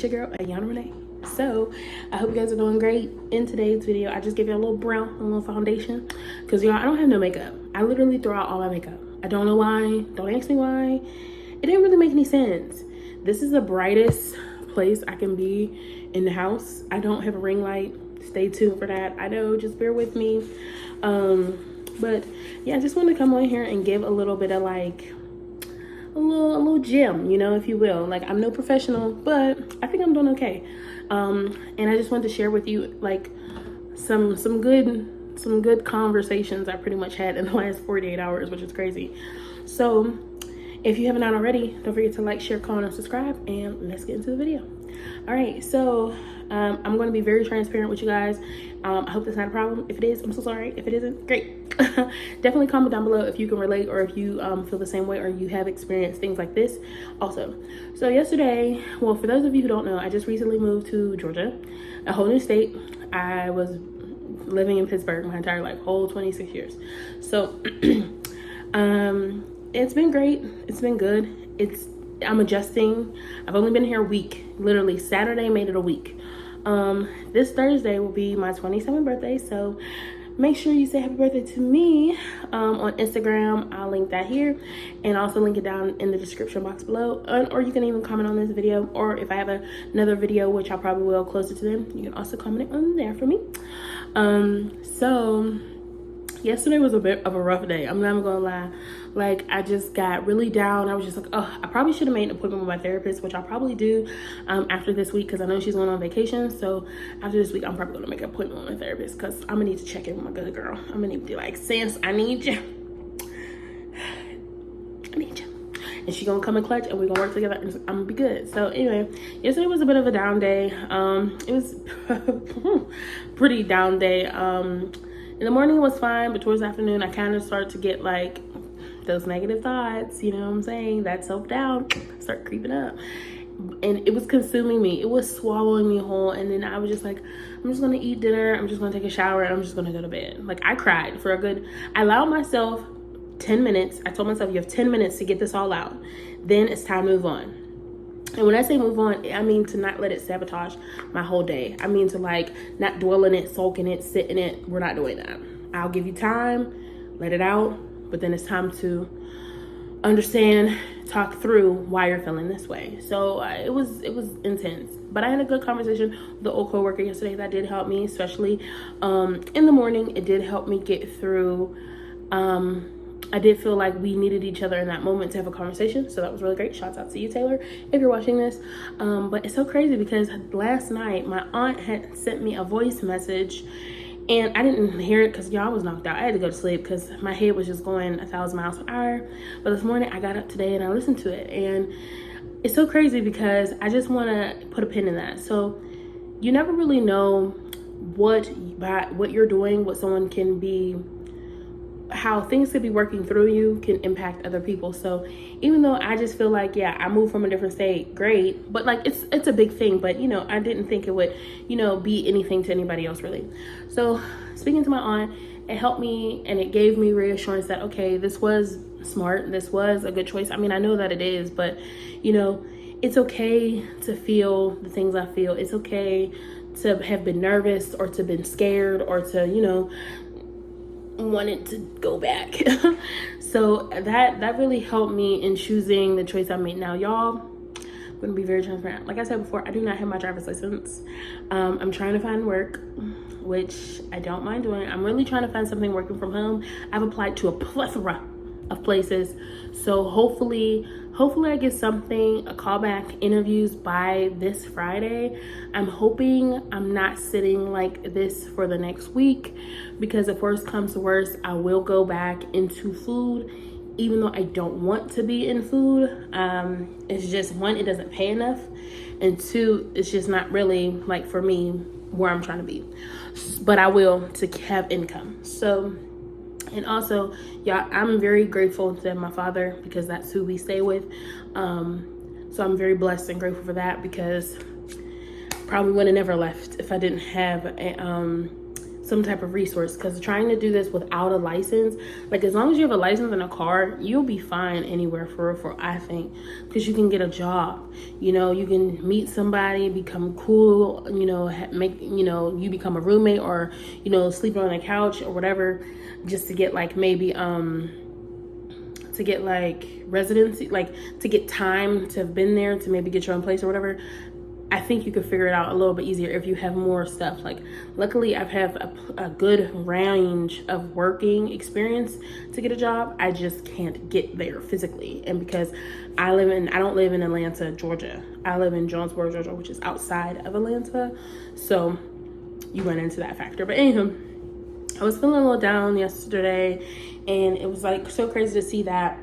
it's your girl, Ayanna. So, I hope you guys are doing great. In today's video, I just gave you a little brown, a little foundation. Because, y'all, I don't have no makeup. I literally throw out all my makeup. I don't know why. Don't ask me why. It didn't really make any sense. This is the brightest place I can be in the house. I don't have a ring light. Stay tuned for that. I know, just bear with me. But, yeah, I just want to come on here and give a little bit of, like, a little gem, you know, if you will. Like, I'm no professional, but I think I'm doing okay. And I just wanted to share with you like some good conversations I pretty much had in the last 48 hours, which is crazy. So if you haven't done already, don't forget to like, share, comment, and subscribe, and let's get into the video. All right, so I'm going to be very transparent with you guys. I hope that's not a problem. If it is, I'm so sorry. If it isn't, great. Definitely comment down below if you can relate, or if you feel the same way, or you have experienced things like this also. So yesterday, well, for those of you who don't know, I just recently moved to Georgia, a whole new state. I was living in Pittsburgh my entire life, whole 26 years. So it's been great. It's been good. I'm adjusting. I've only been here a week. Literally Saturday made it a week. This Thursday will be my 27th birthday, so make sure you say happy birthday to me on Instagram. I'll link that here, and also link it down in the description box below, or you can even comment on this video, or if I have another video, which I probably will closer to them, you can also comment it on there for me. So yesterday was a bit of a rough day. I'm not even gonna lie. Like, I just got really down. I was just like, oh, I probably should have made an appointment with my therapist, which I'll probably do after this week, because I know she's going on vacation. So after this week, I'm probably gonna make an appointment with my therapist, because I'm gonna need to check in with my good girl. I'm gonna need to be like, sis, I need you. I need you. And she's gonna come in clutch, and we're gonna work together, and I'm gonna be good. So anyway, yesterday was a bit of a down day. It was pretty down day. In the morning it was fine, but towards the afternoon I kind of started to get like those negative thoughts, you know what I'm saying? That self-doubt start creeping up, and it was consuming me. It was swallowing me whole. And then I was just like, I'm just gonna eat dinner, I'm just gonna take a shower, and I'm just gonna go to bed. Like, I cried for I allowed myself 10 minutes. I told myself, you have 10 minutes to get this all out, then it's time to move on. And when I say move on, I mean to not let it sabotage my whole day. I mean to like not dwell in it, sulk in it, sit in it. We're not doing that. I'll give you time, let it out, but then it's time to understand, talk through why you're feeling this way. So it was intense, but I had a good conversation with the old coworker yesterday. That did help me, especially in the morning. It did help me get through. I did feel like we needed each other in that moment to have a conversation. So that was really great. Shouts out to you, Taylor, if you're watching this. But it's so crazy because last night my aunt had sent me a voice message, and I didn't hear it because y'all, I was knocked out. I had to go to sleep because my head was just going 1,000 miles per hour. But this morning I got up today and I listened to it, and it's so crazy because I just want to put a pin in that. So you never really know what you're doing, what someone can be, how things could be working through you can impact other people. So even though I just feel like, yeah, I moved from a different state, great, but like it's a big thing, but you know, I didn't think it would, you know, be anything to anybody else really. So speaking to my aunt, it helped me, and it gave me reassurance that, okay, this was smart, this was a good choice. I mean, I know that it is, but you know, it's okay to feel the things I feel. It's okay to have been nervous, or to been scared, or to, you know, wanted to go back. So that really helped me in choosing the choice I made. Now, y'all, I'm gonna be very transparent. Like I said before, I do not have my driver's license. I'm trying to find work, which I don't mind doing. I'm really trying to find something working from home. I've applied to a plethora of places, so hopefully I get something, a callback, interviews by this Friday. I'm hoping I'm not sitting like this for the next week, because if worst comes to worst, I will go back into food, even though I don't want to be in food. It's just, one, it doesn't pay enough, and two, it's just not really like for me where I'm trying to be, but I will to have income. So, and also, y'all, I'm very grateful to my father, because that's who we stay with. So I'm very blessed and grateful for that, because probably would have never left if I didn't have some type of resource, because trying to do this without a license, like as long as you have a license and a car, you'll be fine anywhere for I think, because you can get a job, you know, you can meet somebody, become cool, you know, make, you know, you become a roommate, or, you know, sleep on a couch or whatever, just to get like maybe to get like residency, like to get time to have been there, to maybe get your own place or whatever. I think you could figure it out a little bit easier if you have more stuff. Like, luckily I've had a good range of working experience to get a job. I just can't get there physically. And because I don't live in Atlanta, Georgia. I live in Jonesboro, Georgia, which is outside of Atlanta. So you run into that factor. But anywho, I was feeling a little down yesterday, and it was like so crazy to see that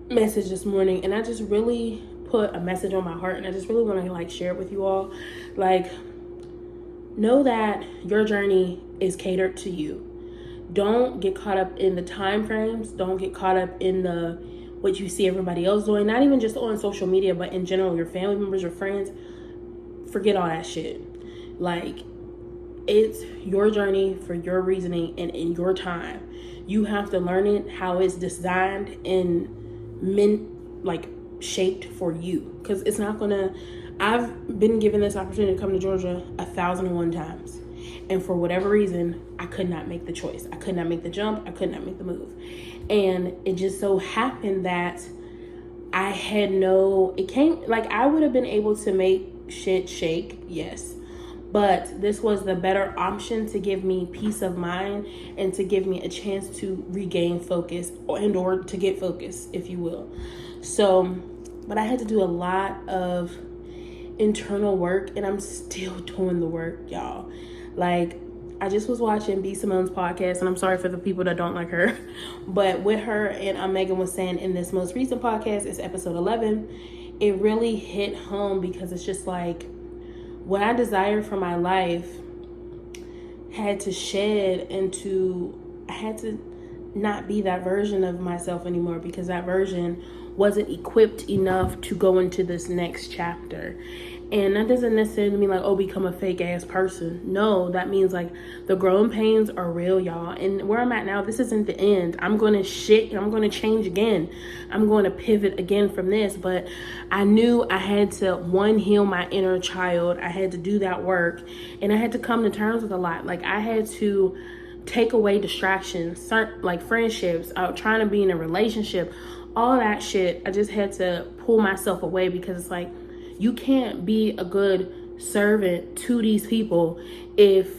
message this morning. And I just really put a message on my heart, and I just really want to like share it with you all. Like, know that your journey is catered to you. Don't get caught up in the time frames. Don't get caught up in the what you see everybody else doing, not even just on social media, but in general, your family members, your friends. Forget all that shit. Like, it's your journey for your reasoning and in your time. You have to learn it how it's designed and shaped for you, because it's not gonna. I've been given this opportunity to come to Georgia 1,001 times, and for whatever reason I could not make the choice. I could not make the jump. I could not make the move. And it just so happened that I had I would have been able to make shit shake, yes, but this was the better option to give me peace of mind and to give me a chance to regain focus or to get focus, if you will. So, but I had to do a lot of internal work, and I'm still doing the work, y'all. Like, I just was watching B. Simone's podcast, and I'm sorry for the people that don't like her, but with her and Megan was saying in this most recent podcast, it's episode 11, it really hit home, because it's just like, what I desired for my life had to shed into, I had to not be that version of myself anymore, because that version wasn't equipped enough to go into this next chapter. And that doesn't necessarily mean like, oh, become a fake ass person. No, that means like the growing pains are real, y'all. And where I'm at now, this isn't the end. I'm going to change again. I'm going to pivot again from this. But I knew I had to, heal my inner child. I had to do that work. And I had to come to terms with a lot. Like, I had to take away distractions, like friendships, trying to be in a relationship, all that shit. I just had to pull myself away, because it's like, you can't be a good servant to these people if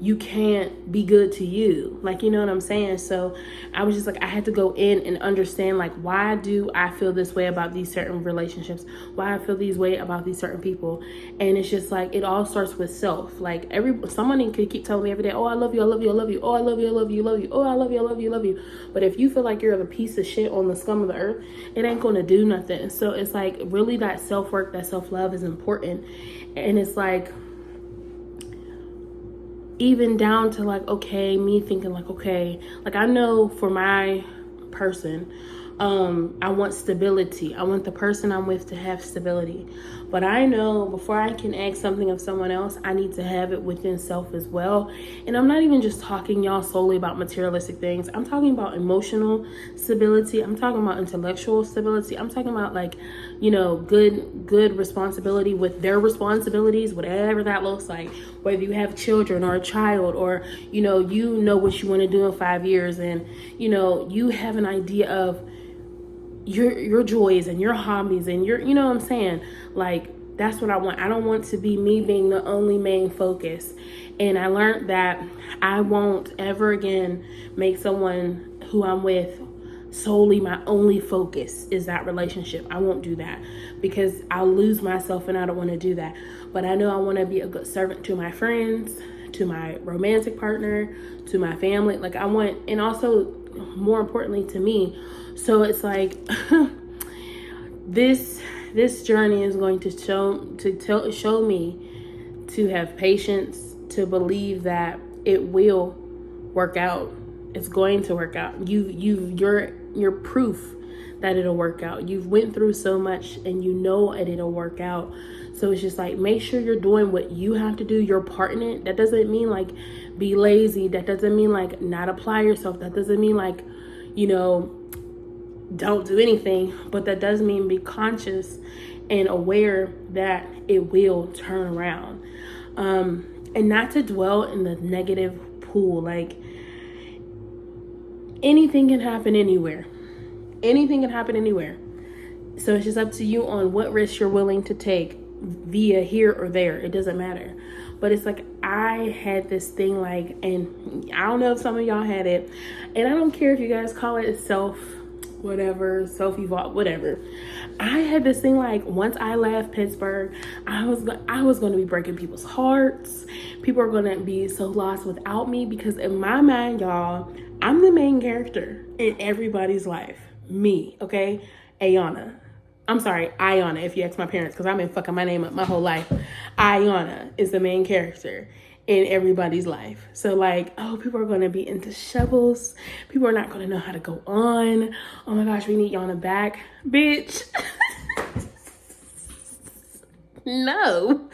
you can't be good to you. Like, you know what I'm saying? So I was just like, I had to go in and understand, like, why do I feel this way about these certain relationships? Why I feel these way about these certain people? And it's just like, it all starts with self. Like, someone could keep telling me every day, oh, I love you, I love you, I love you. Oh, I love you, I love you, I love you. Oh, I love you, I love you, I love you. But if you feel like you're the piece of shit on the scum of the earth, it ain't going to do nothing. So it's like, really, that self-work, that self-love is important. And it's like, even down to like, okay, me thinking like, okay, like, I know for my person, I want stability. I want the person I'm with to have stability. But I know before I can ask something of someone else, I need to have it within self as well. And I'm not even just talking, y'all, solely about materialistic things. I'm talking about emotional stability. I'm talking about intellectual stability. I'm talking about, like, you know, good responsibility with their responsibilities, whatever that looks like. Whether you have children or a child, or, you know what you want to do in 5 years, and, you know, you have an idea of your joys and your hobbies and your, you know what I'm saying? Like, that's what I want. I don't want to be me being the only main focus. And I learned that I won't ever again make someone who I'm with solely my only focus is that relationship. I won't do that, because I'll lose myself, and I don't want to do that. But I know I want to be a good servant to my friends, to my romantic partner, to my family. Like, I want, and also more importantly to me. So it's like, this journey is going to show me to have patience, to believe that it will work out. It's going to work out. You're proof that it'll work out. You've went through so much, and you know it'll work out. So it's just like, make sure you're doing what you have to do, your part in it. That doesn't mean like be lazy. That doesn't mean like not apply yourself. That doesn't mean like, you know, don't do anything. But that does mean be conscious and aware that it will turn around. And not to dwell in the negative pool. Like, anything can happen anywhere. Anything can happen anywhere. So it's just up to you on what risk you're willing to take via here or there. It doesn't matter. But it's like, I had this thing like, and I don't know if some of y'all had it, and I don't care if you guys call it self-evolve, whatever. I had this thing like, once I left Pittsburgh, I was going to be breaking people's hearts. People are going to be so lost without me, because in my mind, y'all, I'm the main character in everybody's life. Me, okay? Ayanna. I'm sorry, Ayanna, if you ask my parents, because I've been fucking my name up my whole life. Ayanna is the main character in everybody's life. So like, oh, people are going to be into shovels. People are not going to know how to go on. Oh my gosh, we need Yanna back. Bitch. No.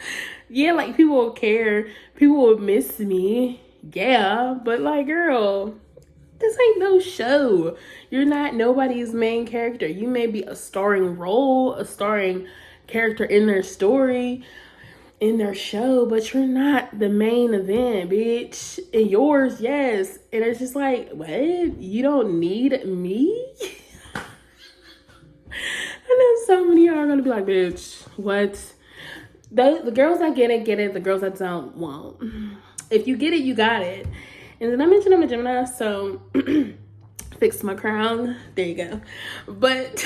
Yeah, like, people will care. People will miss me. Yeah, but like, girl, this ain't no show. You're not nobody's main character. You may be a starring role, a starring character in their story, in their show, but you're not the main event, bitch. And yours, yes. And it's just like, what? You don't need me? I know so many of y'all are gonna be like, bitch, what? The girls that get it. The girls that don't, won't. If you get it, you got it. And then I mentioned I'm a Gemini, so fixed my crown. There you go. But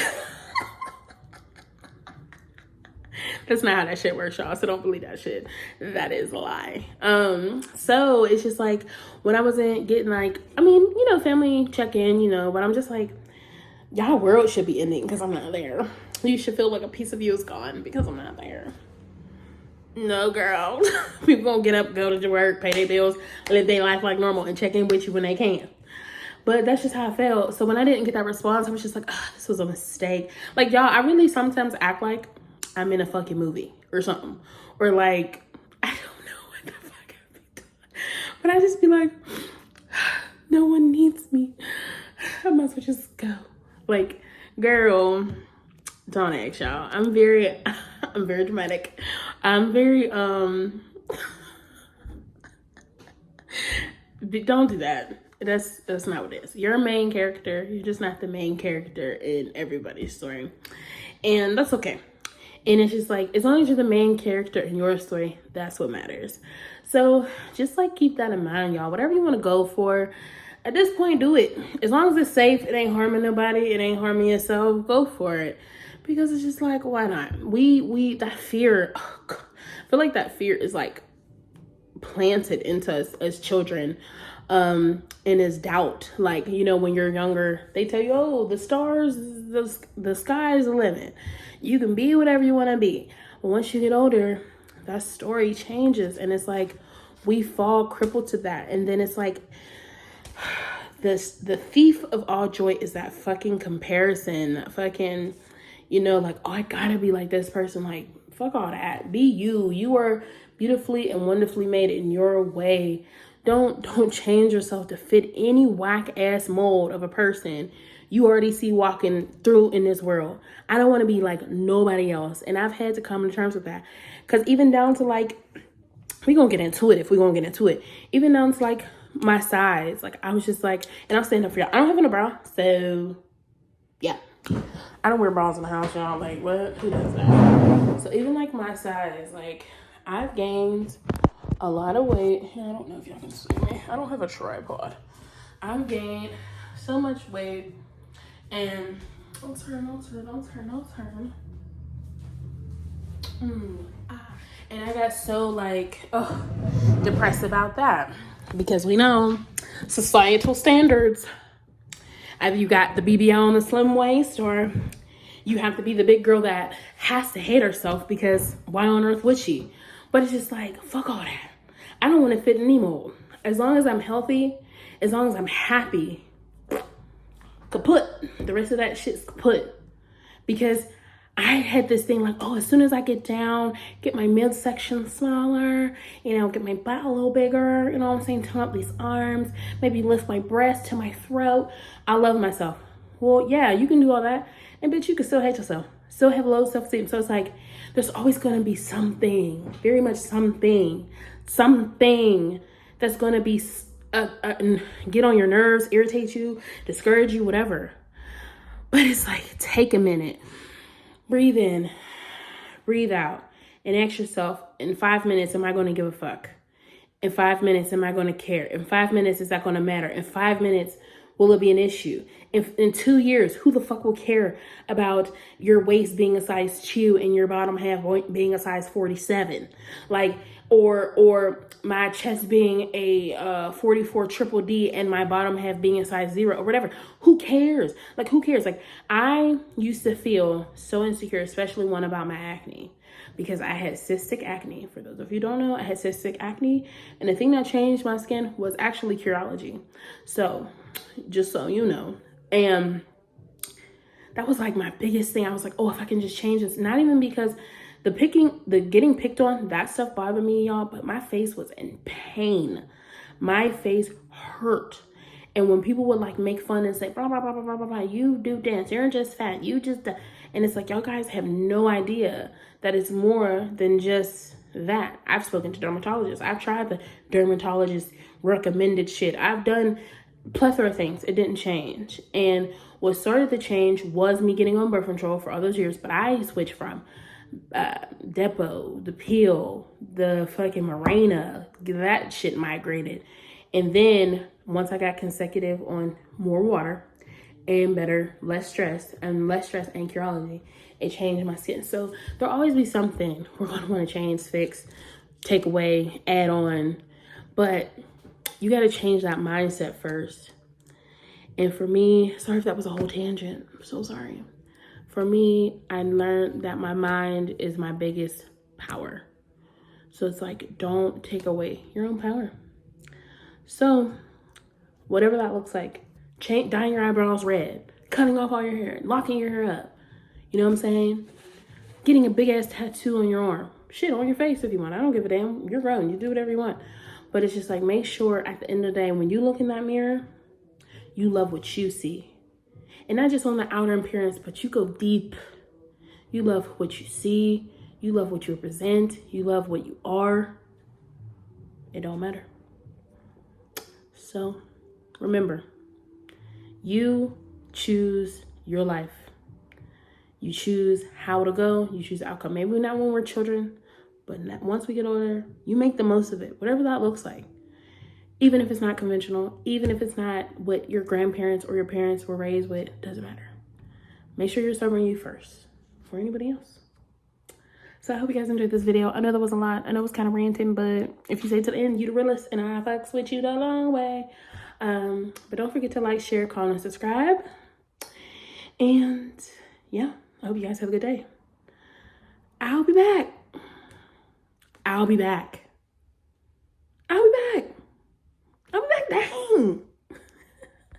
that's not how that shit works, y'all. So don't believe that shit. That is a lie. So it's just like, when I wasn't getting like, I mean, you know, family check-in, you know, but I'm just like, y'all world should be ending because I'm not there. You should feel like a piece of you is gone because I'm not there. No, girl. People gonna get up, go to work, pay their bills, live their life like normal, and check in with you when they can. But that's just how I felt. So when I didn't get that response, I was just like, oh, this was a mistake. Like, y'all, I really sometimes act like I'm in a fucking movie or something. Or like, I don't know what the fuck I've been doing. But I just be like, no one needs me. I might as well just go. Like, girl, don't ask, y'all. I'm very dramatic. I'm very, don't do that. That's not what it is. You're a main character. You're just not the main character in everybody's story. And that's okay. And it's just like, as long as you're the main character in your story, that's what matters. So just like, keep that in mind, y'all. Whatever you want to go for, at this point, do it. As long as it's safe, it ain't harming nobody, it ain't harming yourself, go for it. Because it's just like, why not? That fear, I feel like that fear is like planted into us as children, and is doubt. Like, you know, when you're younger, they tell you, oh, the stars, the sky is the limit. You can be whatever you want to be. But once you get older, that story changes, and it's like, we fall crippled to that. And then it's like, the thief of all joy is that fucking comparison, fucking, you know, like, oh, I gotta be like this person. Like, fuck all that. Be you. You are beautifully and wonderfully made in your way. Don't change yourself to fit any whack ass mold of a person you already see walking through in this world. I don't want to be like nobody else. And I've had to come to terms with that. Because even down to like, we gonna get into it if we gonna get into it. Even down to like my size. Like, I was just like, and I'm standing up for y'all. I don't have any bra. So yeah. I don't wear bras in the house, y'all. Like, what? Who does that? So even like my size, like, I've gained a lot of weight. Here, I don't know if y'all can see me. I don't have a tripod. I've gained so much weight, and don't turn. And I got so like, depressed about that, because we know societal standards. Either you got the BBL on the slim waist, or you have to be the big girl that has to hate herself, because why on earth would she? But it's just like, fuck all that. I don't want to fit any mold. As long as I'm healthy, as long as I'm happy, kaput. The rest of that shit's kaput. Because I had this thing like, oh, as soon as I get down, get my midsection smaller, you know, get my butt a little bigger, you know what I'm saying, tone up these arms, maybe lift my breast to my throat, I love myself. Well, yeah, you can do all that, and bitch, you can still hate yourself, still have low self-esteem. So it's like, there's always gonna be something, very much something that's gonna be, get on your nerves, irritate you, discourage you, whatever. But it's like, take a minute. Breathe in, breathe out, and ask yourself, in 5 minutes, am I going to give a fuck? In 5 minutes, am I going to care? In 5 minutes, is that going to matter? In 5 minutes, will it be an issue? In 2 years, who the fuck will care about your waist being a size 2 and your bottom half being a size 47? Like, or my chest being a 44 triple D and my bottom half being a size 0 or whatever. Who cares? Like, who cares? Like, I used to feel so insecure, especially one about my acne, because I had cystic acne. For those of you who don't know, I had cystic acne, and the thing that changed my skin was actually Curology. So, just so you know, and that was like my biggest thing. I was like, oh, if I can just change this, not even because the getting picked on, that stuff bothered me, y'all, but my face was in pain. My face hurt. And when people would like make fun and say, blah, blah, blah, blah, blah, blah, blah, you do dance, you're just fat, you just, and it's like, y'all guys have no idea that it's more than just that. I've spoken to dermatologists. I've tried the dermatologist recommended shit. I've done plethora of things. It didn't change. And what started to change was me getting on birth control for all those years, but I switched from Depo, the Peel, the fucking Mirena, that shit migrated. And then once I got consecutive on more water and better, less stress and Curology, it changed my skin. So there'll always be something we're going to want to change, fix, take away, add on. But you got to change that mindset first. And for me, sorry if that was a whole tangent. I'm so sorry. For me, I learned that my mind is my biggest power. So it's like, don't take away your own power. So whatever that looks like, dyeing your eyebrows red, cutting off all your hair, locking your hair up. You know what I'm saying? Getting a big ass tattoo on your arm. Shit, on your face if you want. I don't give a damn. You're grown. You do whatever you want. But it's just like, make sure at the end of the day, when you look in that mirror, you love what you see. And not just on the outer appearance, but you go deep. You love what you see. You love what you represent. You love what you are. It don't matter. So remember, you choose your life. You choose how to go. You choose the outcome. Maybe not when we're children, but once we get older, you make the most of it, whatever that looks like. Even if it's not conventional, even if it's not what your grandparents or your parents were raised with, doesn't matter. Make sure you're serving you first before anybody else. So I hope you guys enjoyed this video. I know there was a lot. I know it was kind of ranting, but if you stay to the end, you the realest, and I fucks with you the long way. But don't forget to like, share, comment, and subscribe. And yeah, I hope you guys have a good day. I'll be back.